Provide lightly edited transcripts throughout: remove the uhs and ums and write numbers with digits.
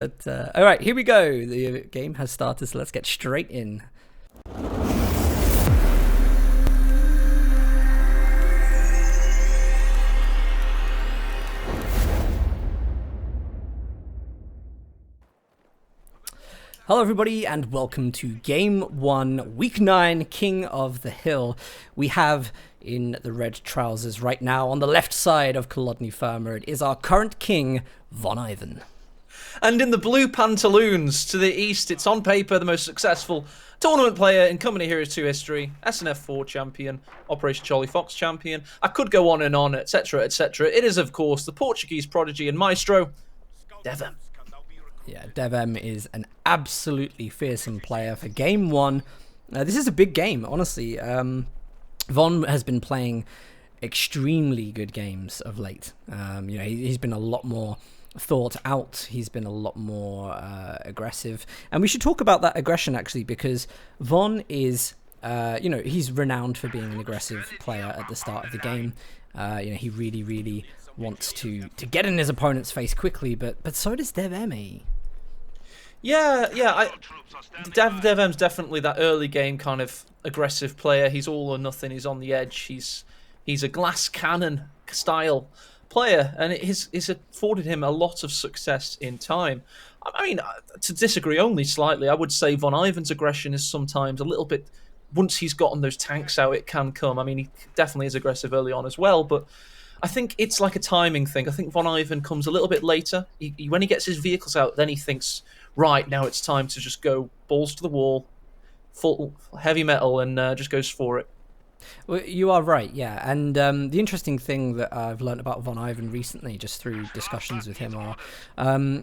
But all right, here we go. The game has started, so let's get straight in. Hello everybody and welcome to Game 1, Week 9, King of the Hill. We have in the red trousers right now on the left side of KotH Farmer, it is our current king, Vaughn Ivan. And in the blue pantaloons to the east, it's on paper the most successful tournament player in Company Heroes 2 history, SNF4 champion, Operation Charlie Fox champion. I could go on and on, etc, etc. It is, of course, the Portuguese prodigy and maestro, DevM. Yeah, DevM is an absolutely fearsome player for Game 1. This is a big game, honestly. Vaughn has been playing extremely good games of late. He's been a lot more thought out. He's been a lot more aggressive. And we should talk about that aggression, actually, because Vaughn is, he's renowned for being an aggressive player at the start of the game. He really wants to get in his opponent's face quickly, but so does DevM. DevM's definitely that early game kind of aggressive player. He's all or nothing. He's on the edge. He's a glass cannon style player, and it has afforded him a lot of success in time. I mean, to disagree only slightly, I would say Vaughn Ivan's aggression is sometimes a little bit. Once he's gotten those tanks out, it can come. I mean, he definitely is aggressive early on as well, but I think it's like a timing thing. I think Vaughn Ivan comes a little bit later. When he gets his vehicles out, then he thinks, right, now it's time to just go balls to the wall, full heavy metal, and just goes for it. Well, you are right, yeah. And the interesting thing that I've learned about Vaughn Ivan recently, just through discussions with him, are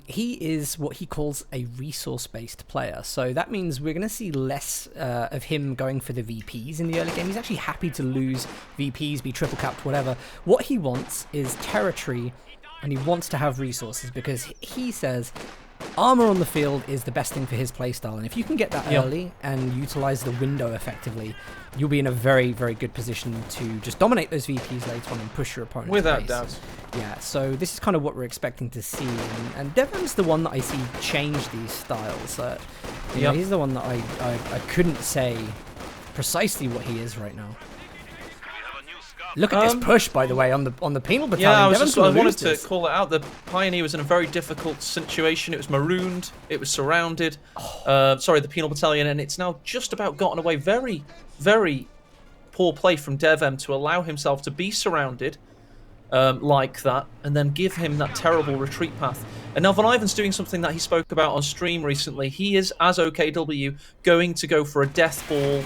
he is what he calls a resource-based player. So that means we're going to see less of him going for the VPs in the early game. He's actually happy to lose VPs, be triple capped, whatever. What he wants is territory, and he wants to have resources, because he says armor on the field is the best thing for his playstyle, and if you can get that early and utilize the window effectively, you'll be in a very good position to just dominate those VPs later on and push your opponent. Without doubt. Yeah, so this is kind of what we're expecting to see, and DevM's the one that I see change these styles. He's the one that I couldn't say precisely what he is right now. Look at this push, by the way, on the penal battalion. Yeah, I wanted to call it out. The Pioneer was in a very difficult situation. It was marooned. It was surrounded. The penal battalion, and it's now just about gotten away. Very poor play from DevM to allow himself to be surrounded like that, and then give him that terrible retreat path. And now Vaughn Ivan's doing something that he spoke about on stream recently. He is, as OKW, going to go for a death ball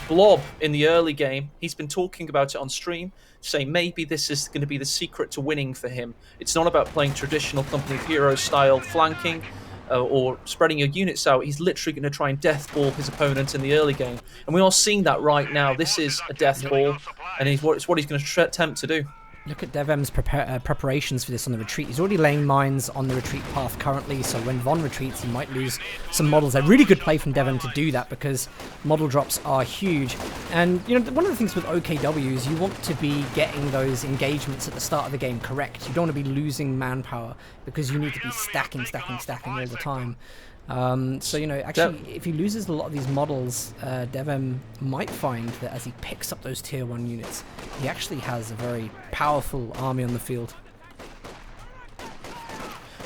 blob in the early game. He's been talking about it on stream, saying maybe this is going to be the secret to winning for him. It's not about playing traditional Company of Heroes style flanking or spreading your units out. He's literally going to try and death ball his opponent in the early game. And we are seeing that right now. This is a death ball, and it's what he's going to attempt to do. Look at DevM's preparations for this on the retreat. He's already laying mines on the retreat path currently, so when Vaughn retreats, he might lose some models. A really good play from DevM to do that, because model drops are huge. And, one of the things with OKW is you want to be getting those engagements at the start of the game correct. You don't want to be losing manpower, because you need to be stacking all the time. Actually, if he loses a lot of these models, DevM might find that as he picks up those tier 1 units, he actually has a very powerful army on the field.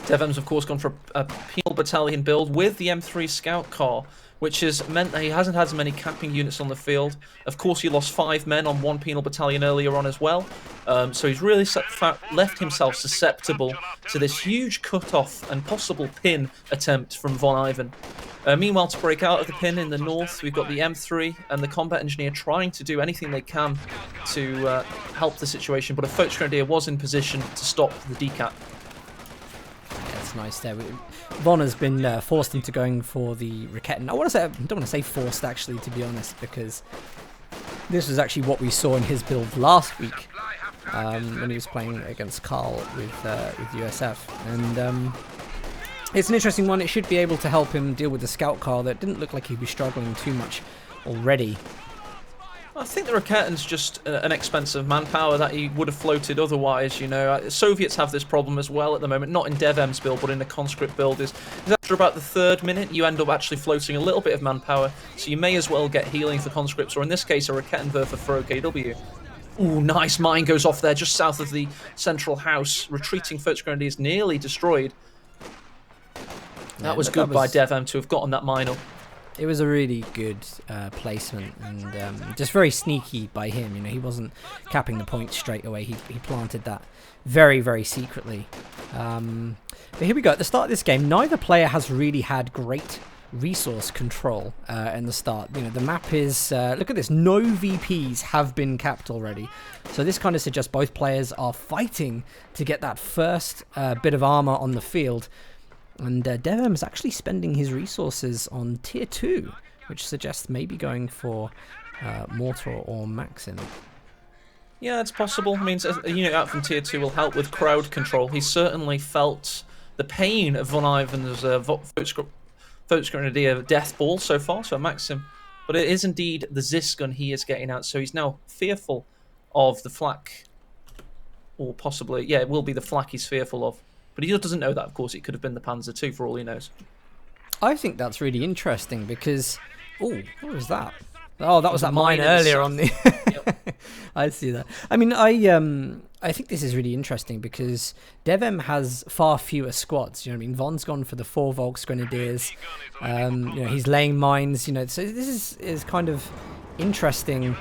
DevM's, of course, gone for a penal battalion build with the M3 scout car, which has meant that he hasn't had as many camping units on the field. Of course, he lost 5 men on 1 penal battalion earlier on as well. So he's really left himself susceptible to this huge cut-off and possible pin attempt from Vaughn Ivan. Meanwhile, to break out of the pin in the north, we've got the M3 and the combat engineer trying to do anything they can to help the situation, but a Foch Grenadier was in position to stop the decat. That's nice there. Vaughn has been forced into going for the Raketten. I don't want to say forced, actually, to be honest, because this was actually what we saw in his build last week when he was playing against Carl with USF. And it's an interesting one. It should be able to help him deal with the scout car that didn't look like he'd be struggling too much already. I think the Raketten's just an expensive manpower that he would have floated otherwise, you know. Soviets have this problem as well at the moment, not in DevM's build, but in the conscript build, is after about the 3rd minute, you end up actually floating a little bit of manpower, so you may as well get healing for conscripts, or in this case, a Rakettenwerfer for OKW. Ooh, nice mine goes off there, just south of the central house. Retreating Foch Grenadiers nearly destroyed. That was good by DevM to have gotten that mine up. It was a really good placement, and just very sneaky by him. You know, he wasn't capping the point straight away. He planted that very, very secretly. But here we go. At the start of this game, neither player has really had great resource control in the start. You know, the map is... look at this. No VPs have been capped already. So this kind of suggests both players are fighting to get that first bit of armor on the field. And DevM is actually spending his resources on tier 2, which suggests maybe going for Mortar or Maxim. Yeah, it's possible. I mean, a unit out from tier 2 will help with crowd control. He's certainly felt the pain of Vaughn Ivan's Foch Grenadier death ball so far, so Maxim. But it is indeed the Zis gun he is getting out, so he's now fearful of the flak. Or possibly, yeah, it will be the flak he's fearful of. But he doesn't know that, of course. It could have been the Panzer II, for all he knows. I think that's really interesting because... Oh, what was that? Oh, that was that mine earlier on the... Yep. I see that. I mean, I think this is really interesting because DevM has far fewer squads. You know what I mean? Vaughn's gone for the 4 Volks Grenadiers. You know, he's laying mines. You know, so this is kind of interesting...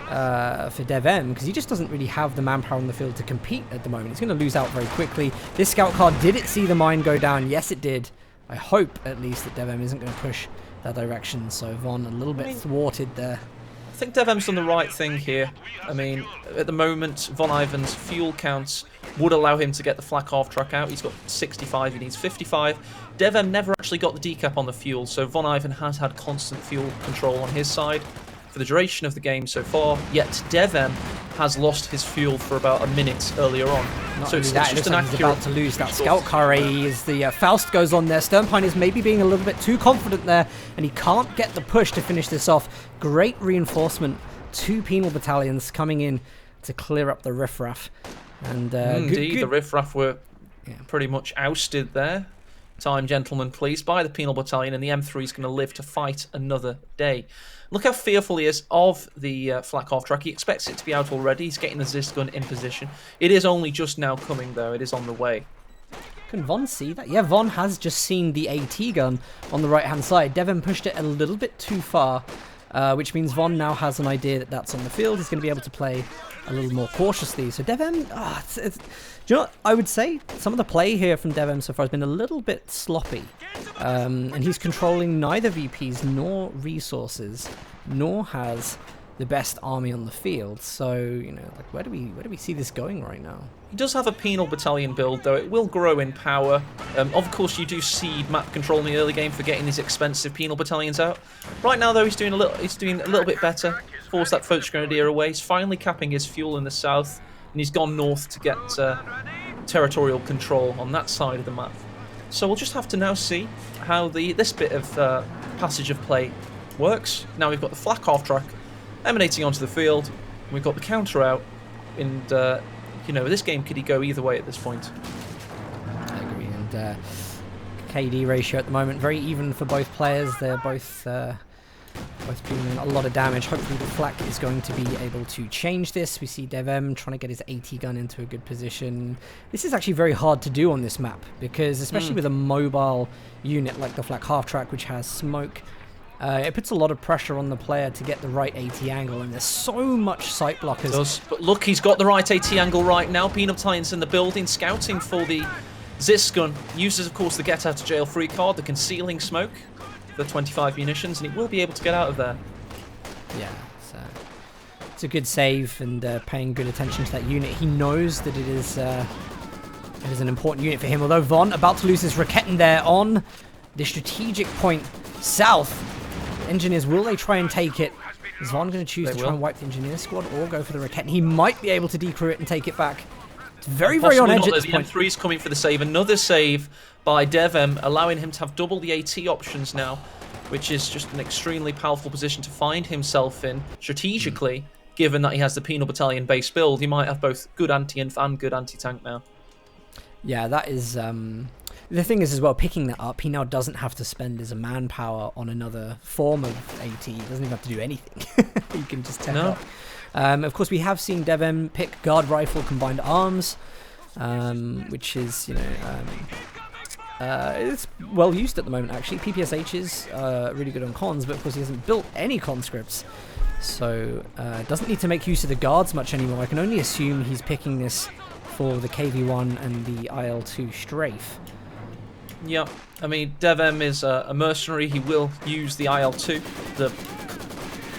for DevM, because he just doesn't really have the manpower on the field to compete at the moment. He's going to lose out very quickly. This scout car, did it see the mine go down? Yes, it did. I hope, at least, that DevM isn't going to push that direction. So Vaughn a little bit thwarted there. I think DevM's done the right thing here. I mean, at the moment, Vaughn Ivan's fuel counts would allow him to get the flak half track out. He's got 65, he needs 55. DevM never actually got the decap on the fuel, so Vaughn Ivan has had constant fuel control on his side for the duration of the game so far, yet DevM has lost his fuel for about a minute earlier on. So it's just an accurate... He's about to lose that scout car. As the Faust goes on there. Sternpine is maybe being a little bit too confident there, and he can't get the push to finish this off. Great reinforcement. 2 penal battalions coming in to clear up the riffraff. And indeed, the riffraff were pretty much ousted there. Time, gentlemen, please, by the penal battalion, and the M3 is going to live to fight another day. Look how fearful he is of the flak half track. He expects it to be out already. He's getting the Zist gun in position. It is only just now coming, though. It is on the way. Can Vaughn see that? Yeah, Vaughn has just seen the AT gun on the right-hand side. DevM pushed it a little bit too far, which means Vaughn now has an idea that that's on the field. He's going to be able to play a little more cautiously. So DevM... do you know what? I would say some of the play here from DevM so far has been a little bit sloppy. And he's controlling neither VPs nor resources, nor has the best army on the field. So, you know, like where do we see this going right now? He does have a penal battalion build, though. It will grow in power. Of course, you do seed map control in the early game for getting these expensive penal battalions out. Right now, though, he's doing a little bit better. Force that Foch Grenadier away. He's finally capping his fuel in the south, and he's gone north to get territorial control on that side of the map. So we'll just have to now see how this bit of passage of play works. Now we've got the flak half track emanating onto the field. We've got the counter out, and you know, this game could go either way at this point. I agree. And KD ratio at the moment very even for both players. They're both doing a lot of damage. Hopefully the flak is going to be able to change this. We see DevM trying to get his AT gun into a good position. This is actually very hard to do on this map because, especially with a mobile unit like the flak half track, which has smoke, it puts a lot of pressure on the player to get the right AT angle, and there's so much sight blockers. But look, he's got the right AT angle right now. Peanut Battalion's in the building, scouting for the Zis gun. Uses, of course, the get out of jail free card, the concealing smoke, the 25 munitions, and he will be able to get out of there. Yeah, it's a good save, and paying good attention to that unit. He knows that it is an important unit for him, although Vaughn about to lose his Raketten there on the strategic point south. Engineers, will they try and take it? Is Vaughn going to choose to try and wipe the engineer squad or go for the Raketten? He might be able to decrew it and take it back. It's very, very on edge at this point. The M3 is coming for the save. Another save by DevM, allowing him to have double the AT options now. which is just an extremely powerful position to find himself in strategically, given that he has the Penal Battalion base build. He might have both good anti-inf and good anti-tank now. Yeah, that is... the thing is as well, picking that up, he now doesn't have to spend his manpower on another form of AT. He doesn't even have to do anything. He can just tech up. Of course, we have seen DevM pick Guard Rifle Combined Arms, which is, you know, it's well used at the moment, actually. PPSH is really good on cons, but of course he hasn't built any conscripts, so doesn't need to make use of the guards much anymore. I can only assume he's picking this for the KV-1 and the IL-2 strafe. Yeah, I mean, DevM is a mercenary. He will use the IL-2, the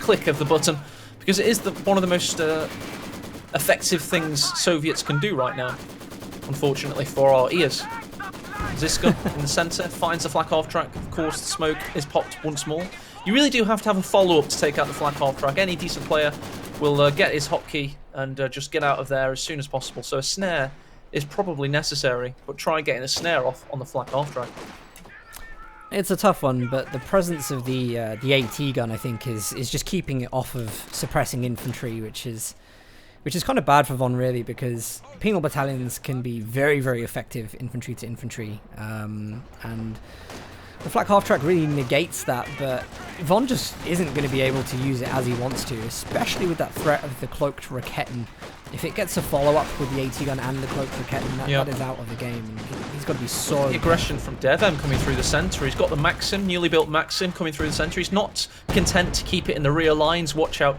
click of the button, because it is one of the most effective things Soviets can do right now, unfortunately for our ears. Ziska in the centre finds the flak half track. Of course, the smoke is popped once more. You really do have to have a follow-up to take out the flak half track. Any decent player will get his hotkey and just get out of there as soon as possible. So a snare is probably necessary, but try getting a snare off on the flak half track. It's a tough one, but the presence of the AT gun, I think, is just keeping it off of suppressing infantry, which is kind of bad for Vaughn, really, because penal battalions can be very, very effective infantry to infantry, and the flak half track really negates that, but Vaughn just isn't going to be able to use it as he wants to, especially with that threat of the cloaked Raketten. If it gets a follow-up with the AT gun and the cloaked Raketten, that is out of the game. And he's got to be so... The aggression from DevM coming through the centre. He's got the Maxim, newly built Maxim, coming through the centre. He's not content to keep it in the rear lines. Watch out,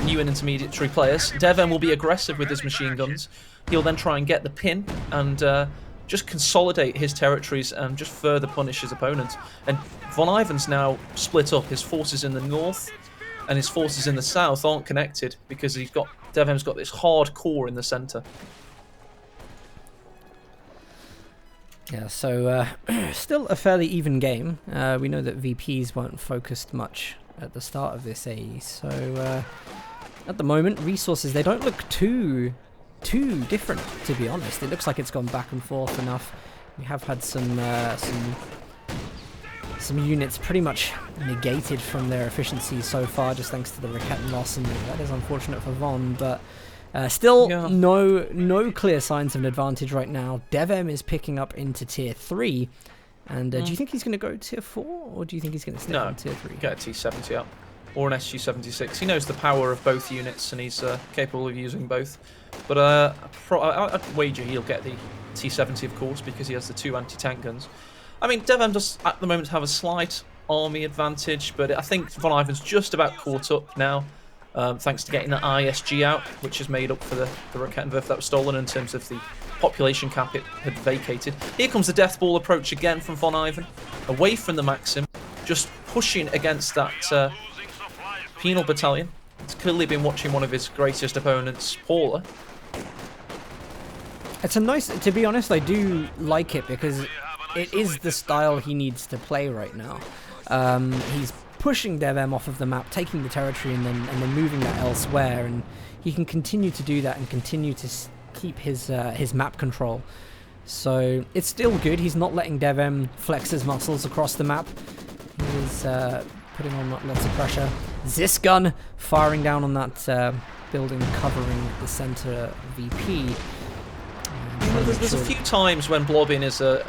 new and intermediate players. DevM will be aggressive with his machine guns. He'll then try and get the pin and just consolidate his territories and just further punish his opponent. And Vaughn Ivan's now split up. His forces in the north and his forces in the south aren't connected because DevM's got this hard core in the centre. Yeah, so still a fairly even game. We know that VPs weren't focused much at the start of this AE, so at the moment, resources, they don't look too different, to be honest. It looks like it's gone back and forth enough. We have had some units pretty much negated from their efficiency so far, just thanks to the Raketten loss, and that is unfortunate for Vaughn, but still no clear signs of an advantage right now. DevM is picking up into tier 3, and do you think he's going to go tier 4, or do you think he's going to stick on tier 3? Get a T70 up, or an SU-76. He knows the power of both units, and he's capable of using both. But I'd wager he'll get the T70, of course, because he has the 2 anti-tank guns. I mean, DevM does, at the moment, have a slight army advantage, but I think Vaughn Ivan's just about caught up now, thanks to getting the ISG out, which has made up for the Rakettenwerf that was stolen in terms of the population cap it had vacated. Here comes the death ball approach again from Vaughn Ivan, away from the Maxim, just pushing against that penal battalion. He's clearly been watching one of his greatest opponents, Paula. It's a nice, to be honest, I do like it because it is the style he needs to play right now. He's pushing DevM off of the map, taking the territory, and then moving that elsewhere, and he can continue to do that and continue to keep his map control. So it's still good. He's not letting DevM flex his muscles across the map. He's putting on lots of pressure. Zisgun firing down on that building covering the center VP. There's a few times when blobbing is a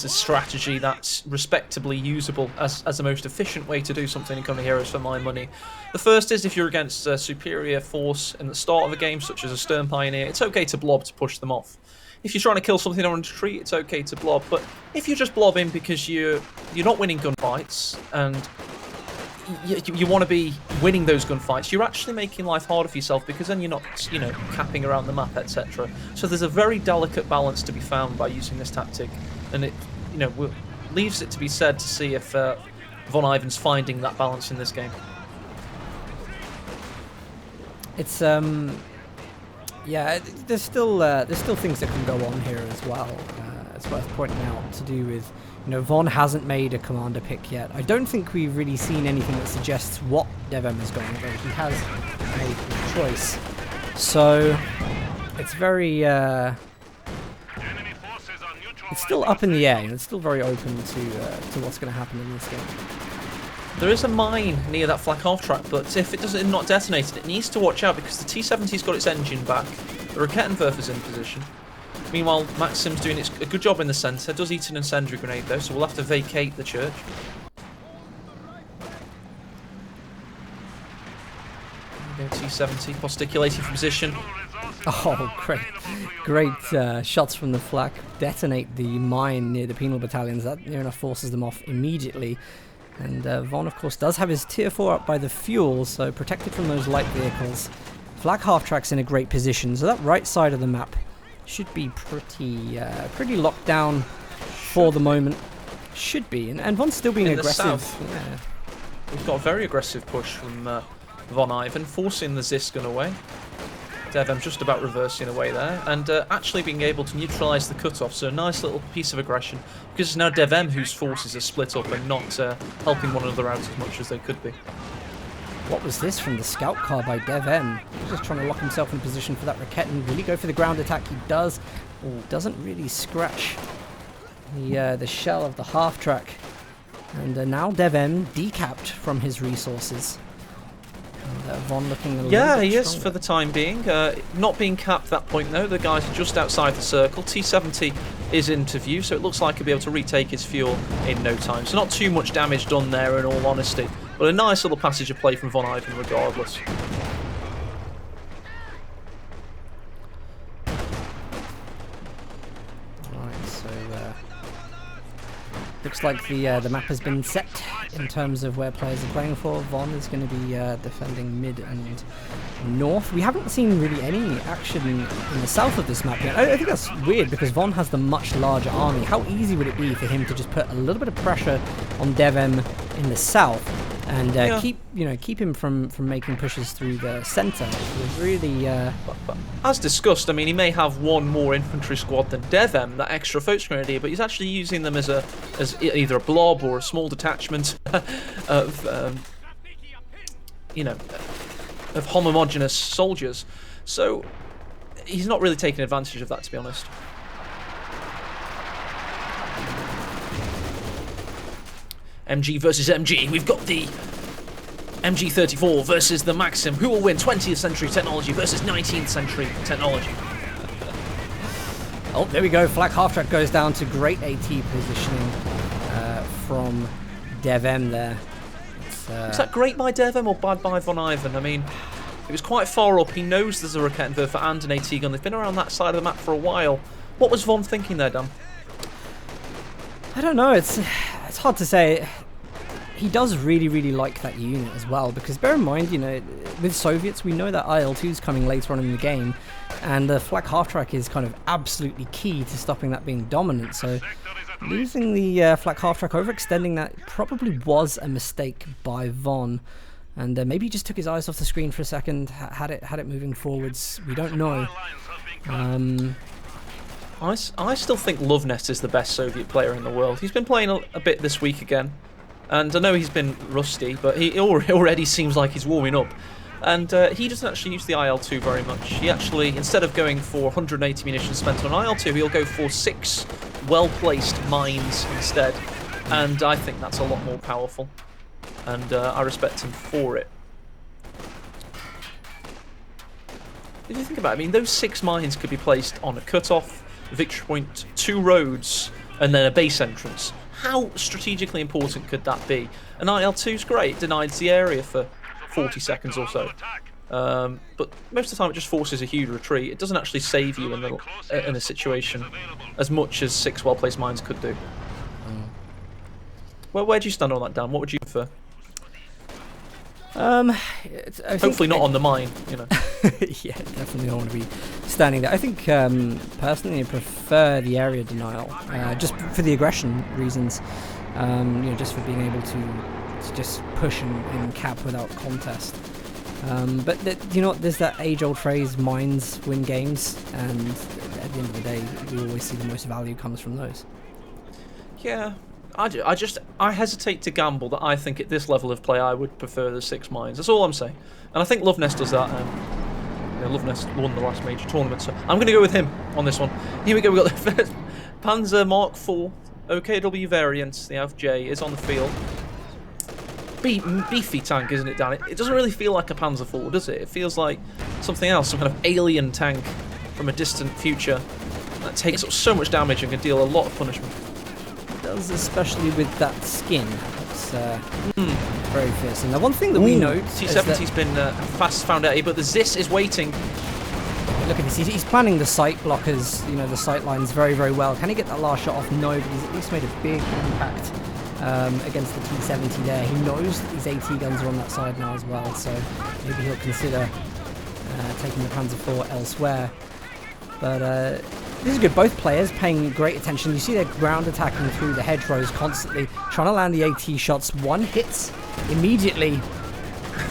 strategy that's respectably usable as the most efficient way to do something in Company Heroes for my money. The first is if you're against a superior force in the start of a game, such as a Stern Pioneer, it's okay to blob to push them off. If you're trying to kill something on a retreat, it's okay to blob. But if you're just blobbing because you're not winning gunfights and you want to be winning those gunfights, you're actually making life harder for yourself because then you're not, capping around the map, etc. So there's a very delicate balance to be found by using this tactic, and it, leaves it to be said to see if Vaughn Ivan's finding that balance in this game. It's yeah, there's still things that can go on here as well. It's worth pointing out to do with, Vaughn hasn't made a commander pick yet. I don't think we've really seen anything that suggests what DevM is going to go. He has made a choice, so it's very it's still up in the air. It's still very open to what's going to happen in this game. There is a mine near that flak half-track, but if it doesn't not detonated, it needs to watch out because the T-70's got its engine back. The Rakettenwerfer's in position. Meanwhile, Maxim's doing a good job in the centre. Does eat an incendiary grenade though, so we'll have to vacate the church. There we go, T-70 posticulating from position. Oh, great shots from the flak. Detonate the mine near the penal battalions. That near enough forces them off immediately. And Vaughn, of course, does have his tier 4 up by the fuel, so protected from those light vehicles. Flak half-track's in a great position, so that right side of the map should be pretty locked down for the moment. Should be, and Vaughn's still being aggressive. Yeah. We've got a very aggressive push from Vaughn Ivan, forcing the Ziskin away. DevM just about reversing away there, and actually being able to neutralise the cut-off, so a nice little piece of aggression, because it's now DevM whose forces are split up and not helping one another out as much as they could be. What was this from the scout car by DevM? He's just trying to lock himself in position for that Raketten. Will he go for the ground attack? He does. Doesn't really scratch the shell of the half-track. And now DevM decapped from his resources. Vaughn looking a little bit he is stronger. for the time being. Not being capped at that point though. The guys are just outside the circle. T-70 is into view, so it looks like he'll be able to retake his fuel in no time. So not too much damage done there in all honesty, but a nice little passage of play from Vaughn Ivan regardless. Right, so looks like the map has been set in terms of where players are playing for. Vaughn is going to be defending mid and north. We haven't seen really any action in the south of this map yet. I think that's weird because Vaughn has the much larger army. How easy would it be for him to just put a little bit of pressure on DevM in the south and keep him from making pushes through the centre? It was really But as discussed, I mean, he may have one more infantry squad than DevM, that extra Foch grenadier, but he's actually using them as either a blob or a small detachment of of homogeneous soldiers. So he's not really taking advantage of that, to be honest. MG versus MG. We've got the MG34 versus the Maxim. Who will win 20th century technology versus 19th century technology? Oh, there we go. Flak half-track goes down to great AT positioning from DevM there. Was that great by DevM or bad by Vaughn Ivan? I mean, it was quite far up. He knows there's a Rakettenwerfer and an AT gun. They've been around that side of the map for a while. What was Vaughn thinking there, Dan? I don't know. It's hard to say. He does really like that unit as well, because bear in mind, with Soviets, we know that IL-2 is coming later on in the game, and the flak half-track is kind of absolutely key to stopping that being dominant. So losing the flak half-track, overextending that, probably was a mistake by Vaughn, and maybe he just took his eyes off the screen for a second, had it moving forwards. We don't know. I still think Lovenest is the best Soviet player in the world. He's been playing a bit this week again. And I know he's been rusty, but he already seems like he's warming up. And he doesn't actually use the IL-2 very much. He actually, instead of going for 180 munitions spent on IL-2, he'll go for 6 well-placed mines instead. And I think that's a lot more powerful. And I respect him for it. If you think about it, I mean, those 6 mines could be placed on a cut-off, victory point, 2 roads, and then a base entrance. How strategically important could that be? An IL-2 is great, denies the area for 40 seconds or so. But most of the time it just forces a huge retreat. It doesn't actually save you in a situation as much as 6 well-placed mines could do. Well, where do you stand on that, Dan? What would you prefer? Hopefully not on the mine, Yeah, definitely don't want to be standing there. I think personally I prefer the area denial, just for the aggression reasons. Just for being able to just push and cap without contest. But there's that age-old phrase: mines win games, and at the end of the day, we always see the most value comes from those. Yeah. I hesitate to gamble that I think at this level of play I would prefer the 6 mines. That's all I'm saying. And I think Lovenest does that. Lovenest won the last major tournament, so I'm going to go with him on this one. Here we go. We've got the first Panzer Mark IV OKW variant. The FJ is on the field. beefy tank, isn't it, Dan? It doesn't really feel like a Panzer IV, does it? It feels like something else, some kind of alien tank from a distant future that takes up so much damage and can deal a lot of punishment. It does, especially with that skin. It's very fierce. And the one thing that we note T70's been fast found out, but the Zis is waiting. Look at this, he's planning the sight blockers, you know, the sight lines very, very well. Can he get that last shot off? No, but he's at least made a big impact against the T70 there. He knows that these AT guns are on that side now as well, so maybe he'll consider taking the Panzer IV elsewhere. But this is good. Both players paying great attention. You see they're ground attacking through the hedgerows constantly, trying to land the AT shots. One hits immediately.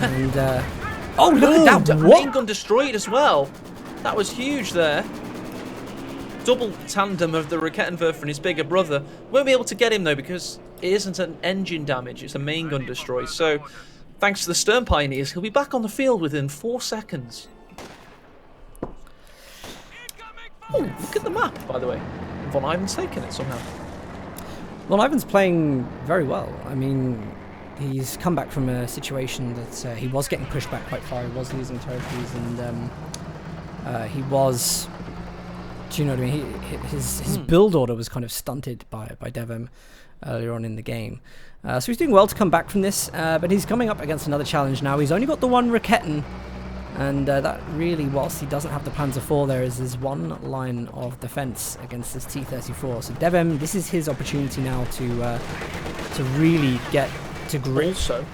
And, oh, look at that. Main gun destroyed as well. That was huge there. Double tandem of the Rakettenwerfer and his bigger brother. Won't be able to get him though because it isn't an engine damage, it's a main gun destroy. So, thanks to the Stern Pioneers, he'll be back on the field within 4 seconds. Oh, look at the map, by the way. Vaughn Ivan's taken it somehow. Vaughn Ivan's playing very well. I mean, he's come back from a situation that he was getting pushed back quite far. He was losing territories, and he was, do you know what I mean? His build order was kind of stunted by DevM earlier on in the game. So he's doing well to come back from this, but he's coming up against another challenge now. He's only got the one Raketten, and that really, whilst he doesn't have the Panzer IV, there is his one line of defense against this T-34. So DevM, this is his opportunity now to really get to grips. Also,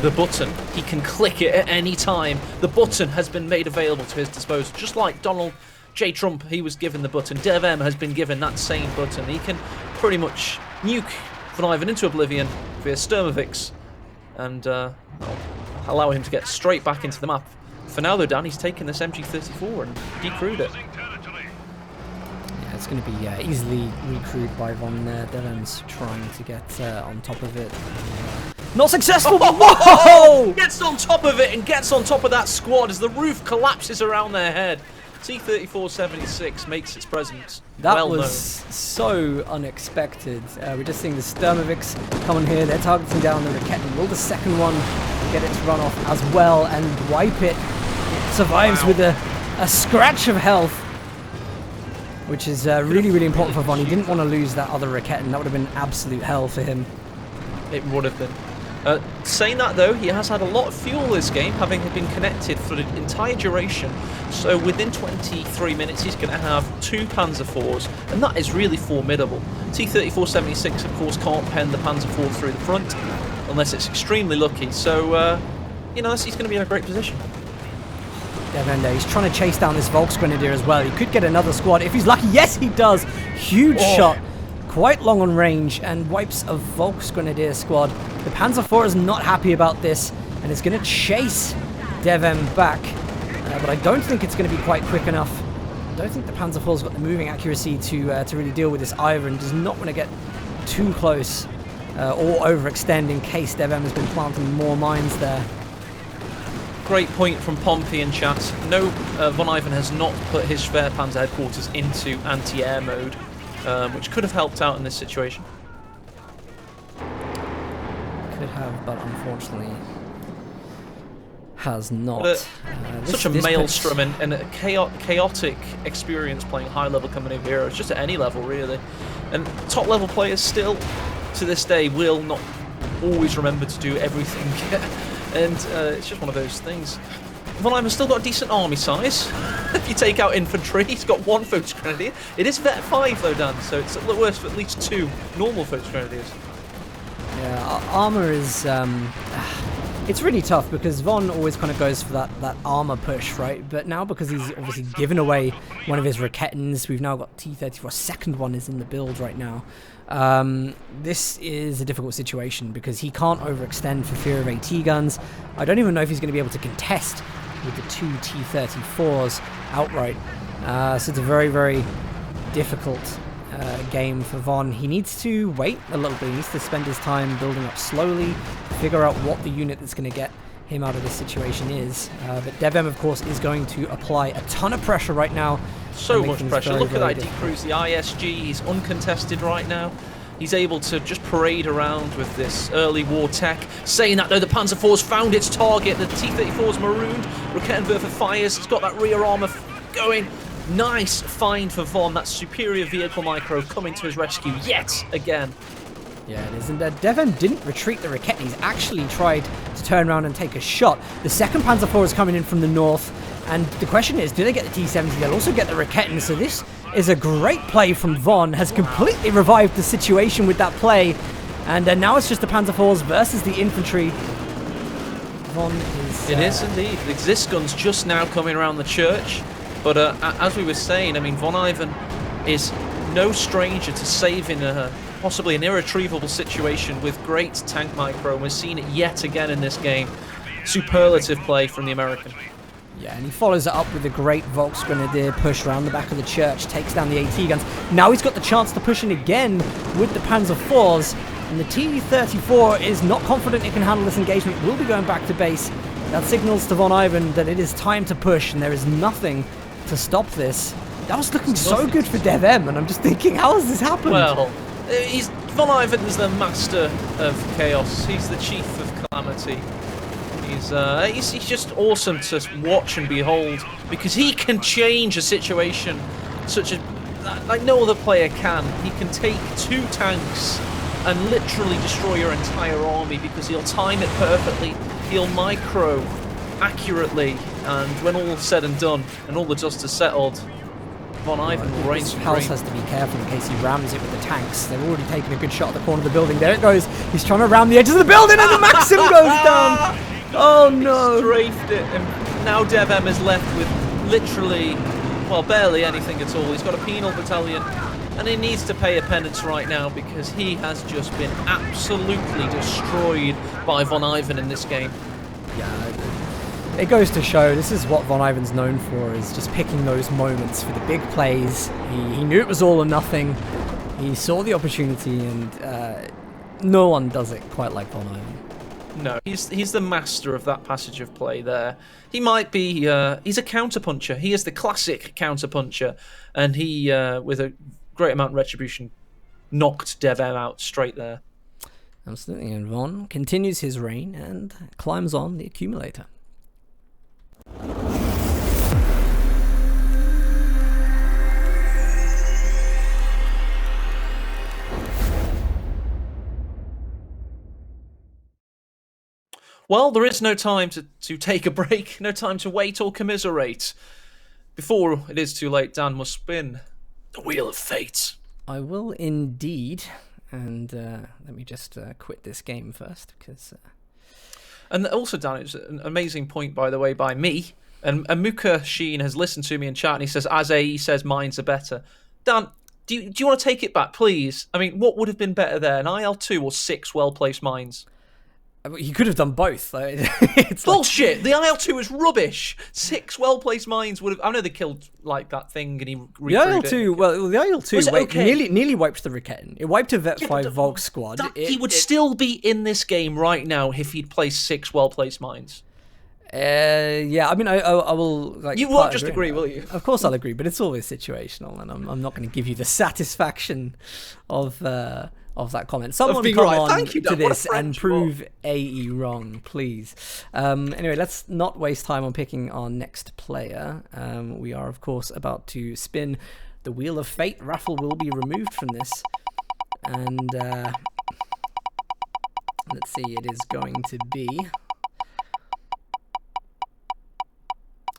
the button, he can click it at any time. The button has been made available to his disposal, just like Donald J. Trump, he was given the button. DevM has been given that same button. He can pretty much nuke Vaughn Ivan into oblivion via Sturmovix and allow him to get straight back into the map. For now, though, Dan, he's taken this MG34 and decrewed it. Yeah, it's going to be easily recrewed by Vaughn there. DevM's trying to get on top of it. Not successful! Whoa! Gets on top of it and gets on top of that squad as the roof collapses around their head. T-34-76 makes its presence well known. That was so unexpected. We're just seeing the Sturmovix come on here. They're targeting down the Raketten. Will the second one get it to run off as well and wipe it? It survives with a scratch of health, which is really, really important for Vaughn. He didn't want to lose that other Raketten. That would have been absolute hell for him. It would have been. Saying that though, he has had a lot of fuel this game, having been connected for the entire duration. So within 23 minutes, he's going to have 2 Panzer IVs, and that is really formidable. T-34-76, of course, can't pen the Panzer IV through the front, unless it's extremely lucky. So, you know, he's going to be in a great position. DevM, he's trying to chase down this Volksgrenadier as well. He could get another squad if he's lucky. Yes, he does. Huge shot. Quite long on range and wipes a Volksgrenadier squad. The Panzer IV is not happy about this and is going to chase DevM back. But I don't think it's going to be quite quick enough. I don't think the Panzer IV's got the moving accuracy to really deal with this either, and does not want to get too close or overextend in case DevM has been planting more mines there. Great point from Pompey in chat. No, Vaughn Ivan has not put his Schwerpanzer headquarters into anti-air mode, which could have helped out in this situation. Could have, but unfortunately has not. Such a maelstrom and a chaotic experience playing high-level competitive heroes, just at any level, really. And top-level players still, to this day, will not always remember to do everything. And it's just one of those things. Vaughn Ivan's still got a decent army size. If you take out infantry, he's got 1 Volksgrenadier. It is Vet 5 though, Dan, so it's at worst for at least 2 normal Volksgrenadiers. Yeah, armor is it's really tough because Vaughn always kind of goes for that armor push, right? But now because he's obviously given away one of his Rakettens, we've now got T-34. Second one is in the build right now. This is a difficult situation because he can't overextend for fear of AT guns. I don't even know if he's going to be able to contest with the 2 T-34s outright. So it's a very, very difficult game for Vaughn. He needs to wait a little bit. He needs to spend his time building up slowly, figure out what the unit that's going to get him out of this situation is. But DevM, of course, is going to apply a ton of pressure right now. So much pressure. Look at that. He decrews the ISG. He's uncontested right now. He's able to just parade around with this early war tech, saying that though the Panzer IV's found its target, the T-34's marooned, Raketenwerfer fires, it's got that rear armour going. Nice find for Vaughn, that superior vehicle micro coming to his rescue yet again. Yeah, it is. And DevM didn't retreat the Raketen. He's actually tried to turn around and take a shot. The second Panzer IV is coming in from the north. And the question is, do they get the T-70? They'll also get the Raketen. So this is a great play from Vaughn. Has completely revived the situation with that play. And now it's just the Panzer IVs versus the infantry. Vaughn is... It is indeed. The Exist gun's just now coming around the church. But as we were saying, I mean, Vaughn Ivan is no stranger to saving possibly an irretrievable situation with great tank micro, and we're seeing it yet again in this game. Superlative play from the American. Yeah, and he follows it up with a great Volksgrenadier push around the back of the church, takes down the AT guns. Now he's got the chance to push in again with the Panzer IVs, and the T-34 is not confident it can handle this engagement, will be going back to base. That signals to Vaughn Ivan that it is time to push, and there is nothing to stop this. That was looking so good for DevM, and I'm just thinking, how has this happened? Well, Vaughn Ivan is the master of chaos. He's the chief of calamity. He's just awesome to watch and behold, because he can change a situation such as like no other player can. He can take 2 tanks and literally destroy your entire army because he'll time it perfectly. He'll micro accurately, and when all's said and done and all the dust has settled, Vaughn Ivan will reign supreme. House has to be careful in case he rams it with the tanks. They've already taken a good shot at the corner of the building. There it goes. He's trying to ram the edges of the building, and the Maxim goes down. Oh no! He strafed it, and now DevM is left with literally, well, barely anything at all. He's got a penal battalion, and he needs to pay a penance right now because he has just been absolutely destroyed by Vaughn Ivan in this game. Yeah, it goes to show this is what Vaughn Ivan's known for, is just picking those moments for the big plays. He knew it was all or nothing. He saw the opportunity, and no one does it quite like Vaughn Ivan. No, he's the master of that passage of play there. He might be, he's a counterpuncher. He is the classic counterpuncher, and he, with a great amount of retribution, knocked DevM out straight there. Absolutely, and Vaughn continues his reign and climbs on the accumulator. Well, there is no time to take a break, no time to wait or commiserate. Before it is too late, Dan must spin the wheel of fate. I will indeed, and let me just quit this game first, because... And also, Dan, it's an amazing point, by the way, by me. And Muka Sheen has listened to me in chat, and he says, as AE says, mines are better. Dan, do you want to take it back, please? I mean, what would have been better there, an IL-2 or 6 well-placed mines? You could have done both. It's bullshit. The IL-2 is rubbish. 6 well-placed mines would have... I know they killed like that thing and he the IL-2, well, the IL-2 nearly wiped the Raketen. It wiped a Vet 5 Volk squad. He would still be in this game right now if he'd placed 6 well-placed mines. Yeah, I mean, I will... Like, you won't just agree, will you? Of course I'll agree, but it's always situational, and I'm not going to give you the satisfaction of that comment. Someone come right. on Thank you, to Dan. this and prove AE wrong, please. Anyway, let's not waste time on picking our next player. We are, of course, about to spin the Wheel of Fate. Raffle will be removed from this. And let's see, it is going to be...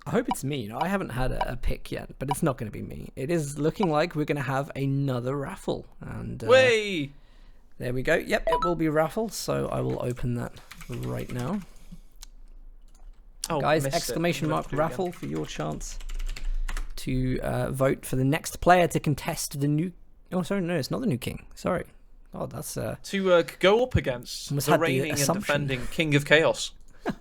I hope it's me. I haven't had a pick yet, but it's not going to be me. It is looking like we're going to have another raffle. And Way! There we go. Yep, it will be raffle, so I will open that right now. Oh, guys, exclamation mark raffle for your chance to vote for the next player to contest the new... Oh, sorry, no, it's not the new king. Sorry. Oh, that's... To go up against the reigning and defending King of Chaos.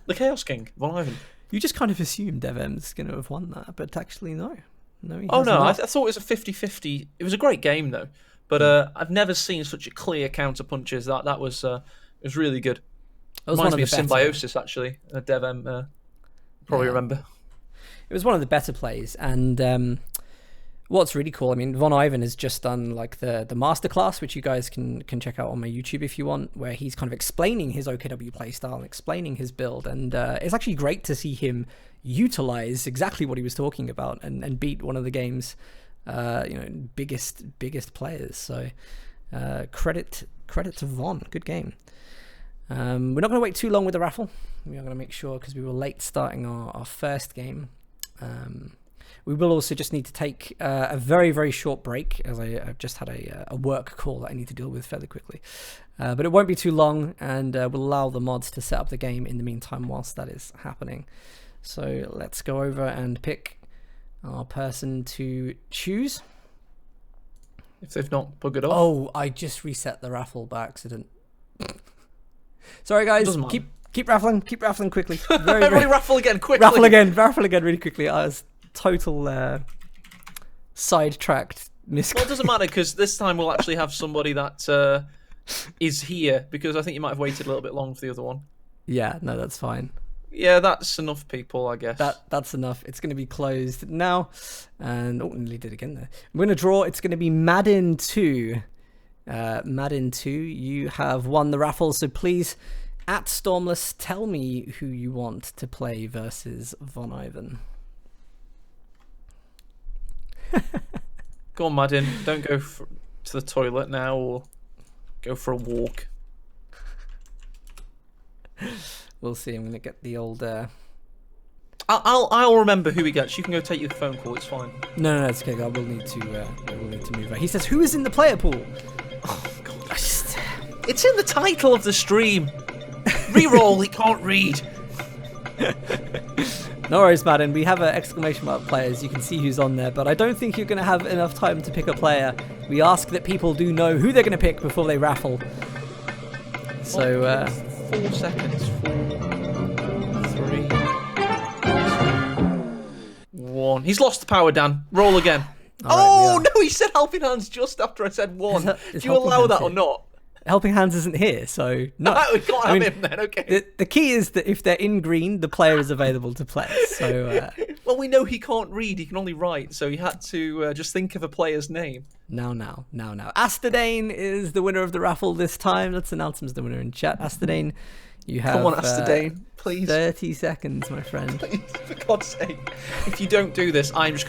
The Chaos King, Vaughn Ivan. You just kind of assumed DevM's going to have won that, but actually no. No, he oh, no, I not. thought it was a 50-50. It was a great game, though. But I've never seen such a clear counter-punch as that. That was it was really good. It was Reminds one me of of the better. Symbiosis, actually. DevM, probably remember. It was one of the better plays, and what's really cool, I mean, Vaughn Ivan has just done like the masterclass, which you guys can check out on my YouTube if you want, where he's kind of explaining his OKW playstyle and explaining his build, and it's actually great to see him utilize exactly what he was talking about and beat one of the game's biggest players. So credit to Vaughn. Good game. We're not going to wait too long with the raffle. We are going to make sure, because we were late starting our first game. We will also just need to take a very, very short break, as I've just had a work call that I need to deal with fairly quickly. But it won't be too long, and we'll allow the mods to set up the game in the meantime whilst that is happening. So let's go over and pick our person to choose. If they've not buggered off. Oh, I just reset the raffle by accident. Sorry, guys. Keep raffling quickly. Everybody raffle again, quickly. Raffle again really quickly. I was total sidetracked. Well, it doesn't matter, because this time we'll actually have somebody that is here, because I think you might have waited a little bit long for the other one. Yeah, no, that's fine. Yeah, that's enough people, I guess. That's enough. It's going to be closed now. And nearly did again there. I'm going to draw. It's going to be Madden 2. Madden 2, you have won the raffle, so please, at Stormless, tell me who you want to play versus Vaughn Ivan. Go on, Madden. Don't go to the toilet now, or go for a walk. We'll see. I'm gonna get the old. I'll remember who he gets. You can go take your phone call. It's fine. No, it's okay. I will need to move. He says, "Who is in the player pool?" Oh God! It's in the title of the stream. Reroll. He can't read. No worries, Madden. We have an exclamation mark players. You can see who's on there, but I don't think you're going to have enough time to pick a player. We ask that people do know who they're going to pick before they raffle. So, 4 seconds. 4, 3, 2, 1. He's lost the power, Dan. Roll again. Right, no, he said helping hands just after I said 1. Do you allow that or not? Helping Hands isn't here, so no. We can't have him then, okay. The key is that if they're in green, the player is available to play. So, well, we know he can't read, he can only write, so he had to just think of a player's name. Now. Astadane is the winner of the raffle this time. Let's announce him as the winner in chat. Astadane, you have Come on, Astadane, please. 30 seconds, my friend. Please, for God's sake. If you don't do this, I'm just going to